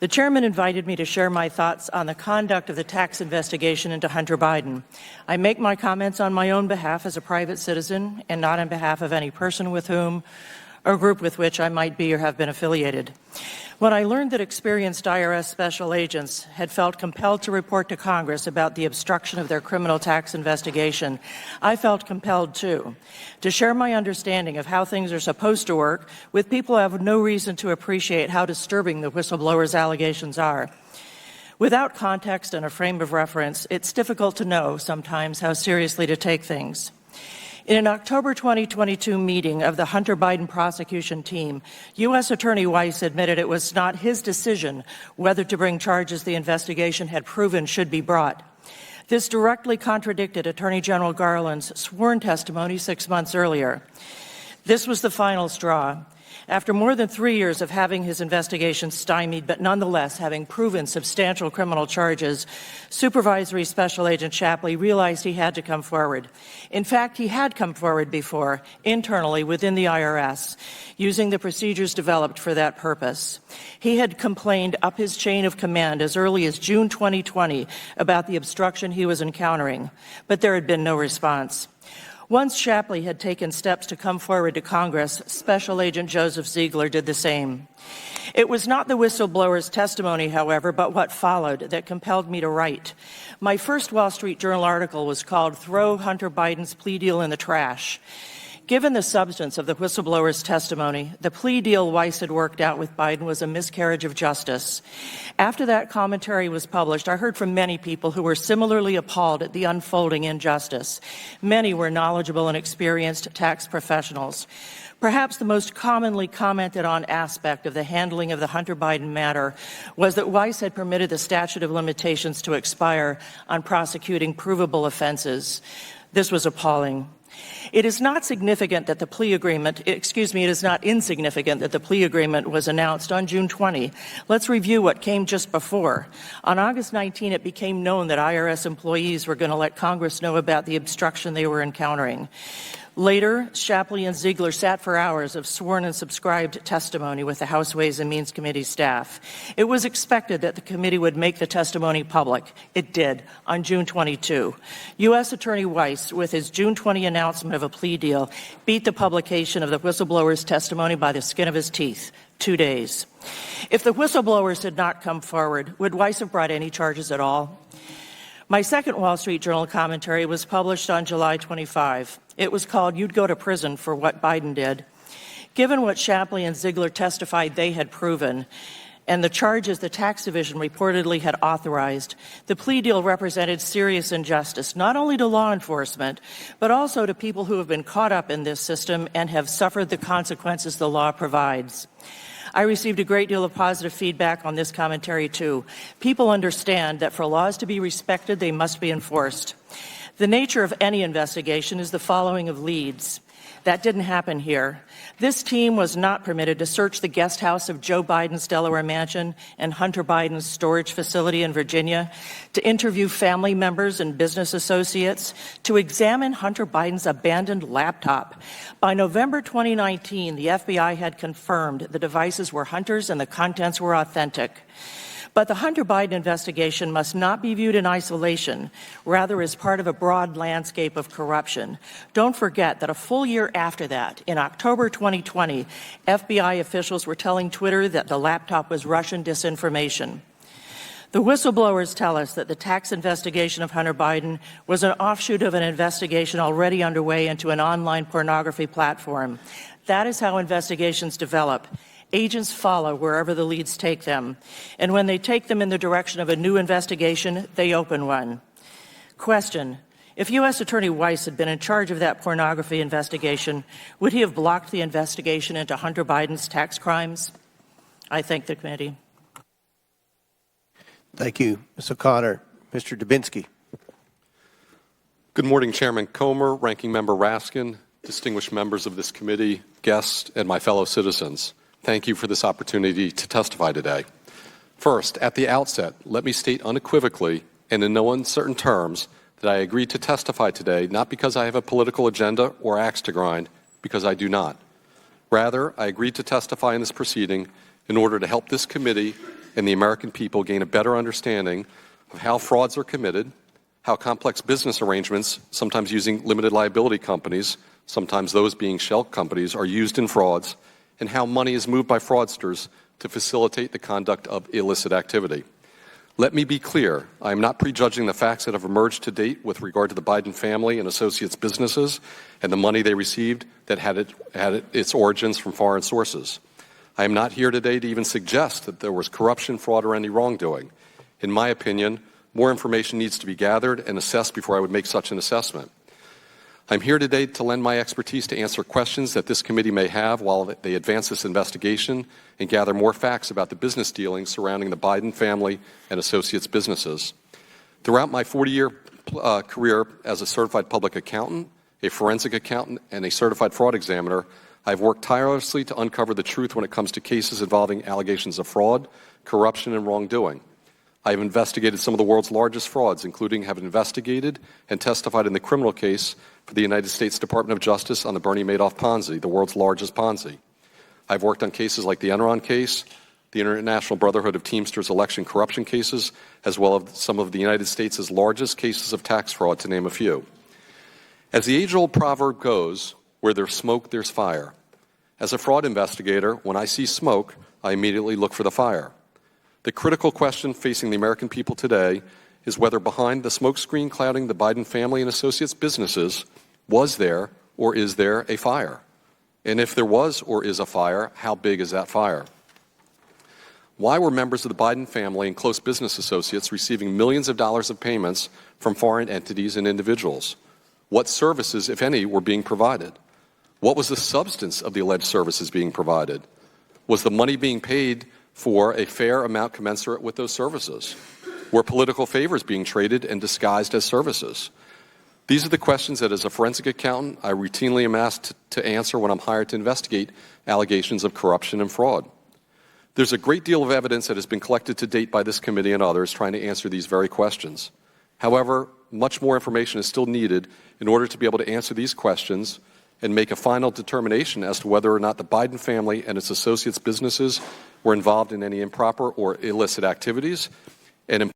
The chairman invited me to share my thoughts on the conduct of the tax investigation into Hunter Biden. I make my comments on my own behalf as a private citizen and not on behalf of any person with whom or group with which I might be or have been affiliated. When I learned that experienced IRS special agents had felt compelled to report to Congress about the obstruction of their criminal tax investigation, I felt compelled, too, to share my understanding of how things are supposed to work with people who have no reason to appreciate how disturbing the whistleblower's allegations are. Without context and a frame of reference, it's difficult to know sometimes how seriously to take things. In an October 2022 meeting of the Hunter Biden prosecution team, U.S. Attorney Weiss admitted it was not his decision whether to bring charges the investigation had proven should be brought. This directly contradicted Attorney General Garland's sworn testimony 6 months earlier. This was the final straw. After more than 3 years of having his investigation stymied, but nonetheless having proven substantial criminal charges, Supervisory Special Agent Shapley realized he had to come forward. In fact, he had come forward before, internally within the IRS, using the procedures developed for that purpose. He had complained up his chain of command as early as June 2020 about the obstruction he was encountering, but there had been no response. Once Shapley had taken steps to come forward to Congress, Special Agent Joseph Ziegler did the same. It was not the whistleblower's testimony, however, but what followed that compelled me to write. My first Wall Street Journal article was called "Throw Hunter Biden's Plea Deal in the Trash." Given the substance of the whistleblower's testimony, the plea deal Weiss had worked out with Biden was a miscarriage of justice. After that commentary was published, I heard from many people who were similarly appalled at the unfolding injustice. Many were knowledgeable and experienced tax professionals. Perhaps the most commonly commented on aspect of the handling of the Hunter Biden matter was that Weiss had permitted the statute of limitations to expire on prosecuting provable offenses. This was appalling. It is not insignificant that the plea agreement was announced on June 20. Let's review what came just before. On August 19, it became known that IRS employees were going to let Congress know about the obstruction they were encountering. Later, Shapley and Ziegler sat for hours of sworn and subscribed testimony with the House Ways and Means Committee staff. It was expected that the committee would make the testimony public. It did, on June 22. U.S. Attorney Weiss, with his June 20 announcement of a plea deal, beat the publication of the whistleblower's testimony by the skin of his teeth. 2 days. If the whistleblowers had not come forward, would Weiss have brought any charges at all? My second Wall Street Journal commentary was published on July 25. It was called "You'd Go to Prison for What Biden Did." Given what Shapley and Ziegler testified they had proven, and the charges the tax division reportedly had authorized, the plea deal represented serious injustice, not only to law enforcement, but also to people who have been caught up in this system and have suffered the consequences the law provides. I received a great deal of positive feedback on this commentary, too. People understand that for laws to be respected, they must be enforced. The nature of any investigation is the following of leads. That didn't happen here. This team was not permitted to search the guest house of Joe Biden's Delaware mansion and Hunter Biden's storage facility in Virginia, to interview family members and business associates, to examine Hunter Biden's abandoned laptop. By November 2019, the FBI had confirmed the devices were Hunter's and the contents were authentic. But the Hunter Biden investigation must not be viewed in isolation, rather as part of a broad landscape of corruption. Don't forget that a full year after that, in October 2020, FBI officials were telling Twitter that the laptop was Russian disinformation. The whistleblowers tell us that the tax investigation of Hunter Biden was an offshoot of an investigation already underway into an online pornography platform. That is how investigations develop. Agents follow wherever the leads take them. And when they take them in the direction of a new investigation, they open one. Question: if U.S. Attorney Weiss had been in charge of that pornography investigation, would he have blocked the investigation into Hunter Biden's tax crimes? I thank the committee. Thank you, Ms. O'Connor. Mr. Dubinsky. Good morning, Chairman Comer, Ranking Member Raskin, distinguished members of this committee, guests, and my fellow citizens. Thank you for this opportunity to testify today. First, at the outset, let me state unequivocally and in no uncertain terms that I agree to testify today not because I have a political agenda or axe to grind, because I do not. Rather, I agreed to testify in this proceeding in order to help this committee and the American people gain a better understanding of how frauds are committed, how complex business arrangements, sometimes using limited liability companies, sometimes those being shell companies, are used in frauds, and how money is moved by fraudsters to facilitate the conduct of illicit activity. Let me be clear, I am not prejudging the facts that have emerged to date with regard to the Biden family and associates businesses and the money they received that had its origins from foreign sources. I am not here today to even suggest that there was corruption, fraud, or any wrongdoing. In my opinion, more information needs to be gathered and assessed before I would make such an assessment. I'm here today to lend my expertise to answer questions that this committee may have while they advance this investigation and gather more facts about the business dealings surrounding the Biden family and associates businesses. Throughout my 40-year career as a certified public accountant, a forensic accountant, and a certified fraud examiner, I've worked tirelessly to uncover the truth when it comes to cases involving allegations of fraud, corruption, and wrongdoing. I have investigated some of the world's largest frauds, including have investigated and testified in the criminal case for the United States Department of Justice on the Bernie Madoff Ponzi, the world's largest Ponzi. I've worked on cases like the Enron case, the International Brotherhood of Teamsters election corruption cases, as well as some of the United States' largest cases of tax fraud, to name a few. As the age-old proverb goes, where there's smoke, there's fire. As a fraud investigator, when I see smoke, I immediately look for the fire. The critical question facing the American people today is whether behind the smokescreen clouding the Biden family and associates businesses, was there or is there a fire? And if there was or is a fire, how big is that fire? Why were members of the Biden family and close business associates receiving millions of dollars of payments from foreign entities and individuals? What services, if any, were being provided? What was the substance of the alleged services being provided? Was the money being paid for a fair amount commensurate with those services? Were political favors being traded and disguised as services? These are the questions that, as a forensic accountant, I routinely am asked to answer when I'm hired to investigate allegations of corruption and fraud. There's a great deal of evidence that has been collected to date by this committee and others trying to answer these very questions. However, much more information is still needed in order to be able to answer these questions and make a final determination as to whether or not the Biden family and its associates' businesses were involved in any improper or illicit activities, and